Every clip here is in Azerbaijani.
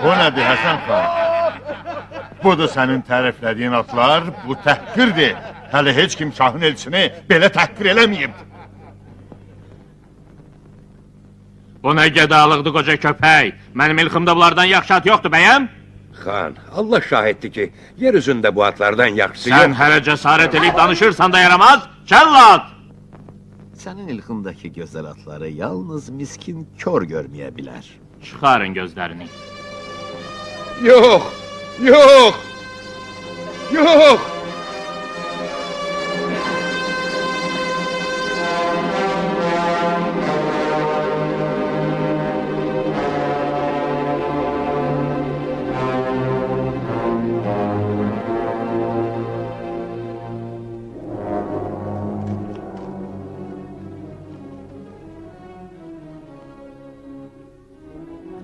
O nədir Həsən xan? Budur sənin təriflədiyin atlar, bu təhqirdir. Hələ heç kim şahın elçini belə təhqir eləməyib. Bu nə gədalıqdır qoca köpək? Mənim ilximdə bunlardan yaxşı at yoxdur bəyəm? Xan, Allah şahiddir ki, yer üzündə bu atlardan yaxşısı yox. Sən hələ cəsarət edib danışırsan da yaramaz, kəllat! Sənin ilxindəki gözəl atları yalnız miskin kör görməyə bilər. Çıxarın gözlərini. Yox, yox, yox!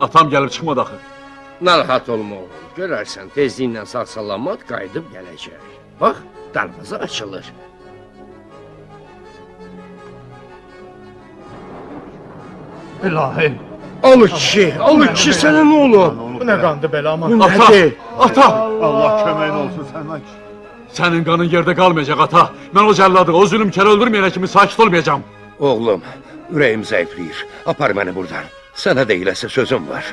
Atam gəlib çıxmadı axı. Narahat olma oğlum, görərsən tezliklə sağ-salamat qayıdıb gələcək. Bax, darvaza açılır. İlahi. Alı kişi sənin oğlu. Bu nə qandı belə aman? Ata, ata! Allah köməyin olsun sənə. Sənin qanın yerdə qalmayacaq ata. Mən o cəlladı, o zülmkəri öldürməyənə kimi sakit olmayacağım. Oğlum, ürəyim zəifləyir. Apar məni buradan. Sənə deyiləsə sözüm var.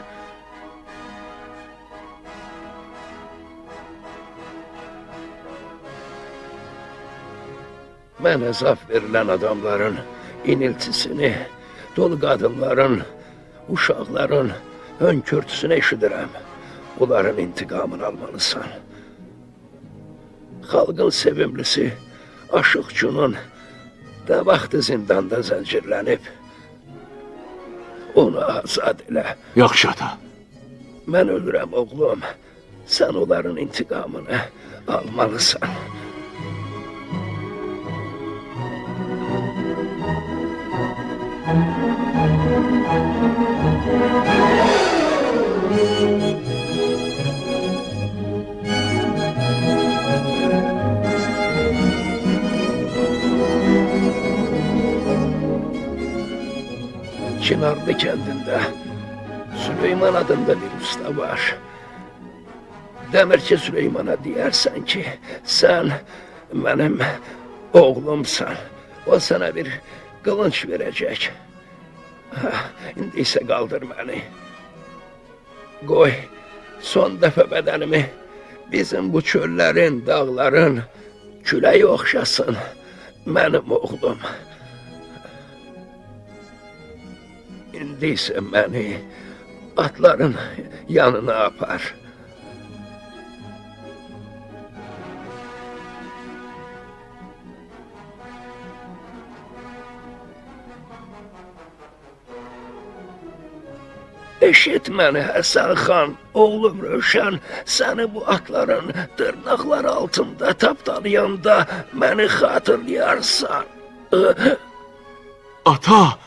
Mənə zaf verilən adamların iniltisini, dolu qadınların, uşaqların hönkürtüsünü eşidirəm. Onların intiqamını almalısan. Xalqın sevimlisi, Aşıqçunun da vaxtı zindanda zəncirlənib. Onu azad elə. Yaxşı ata. Mən ölürəm oğlum. Sən onların intiqamını almalısan. Çınarlı kəndində Süleyman adında bir usta var. Dəmirçi Süleymana deyərsən ki, sən mənim oğlumsan. O sənə bir qılınc verəcək. İndi isə qaldır məni. Qoy, son dəfə bədənimi bizim bu çöllərin, dağların küləyi oxşasın. Mənim oğlum. İndi isə məni atların yanına apar. Eşit məni Həsən xan, oğlum Rövşən, səni bu atların dırnaqları altında tapdalayanda məni xatırlayarsan. Ata!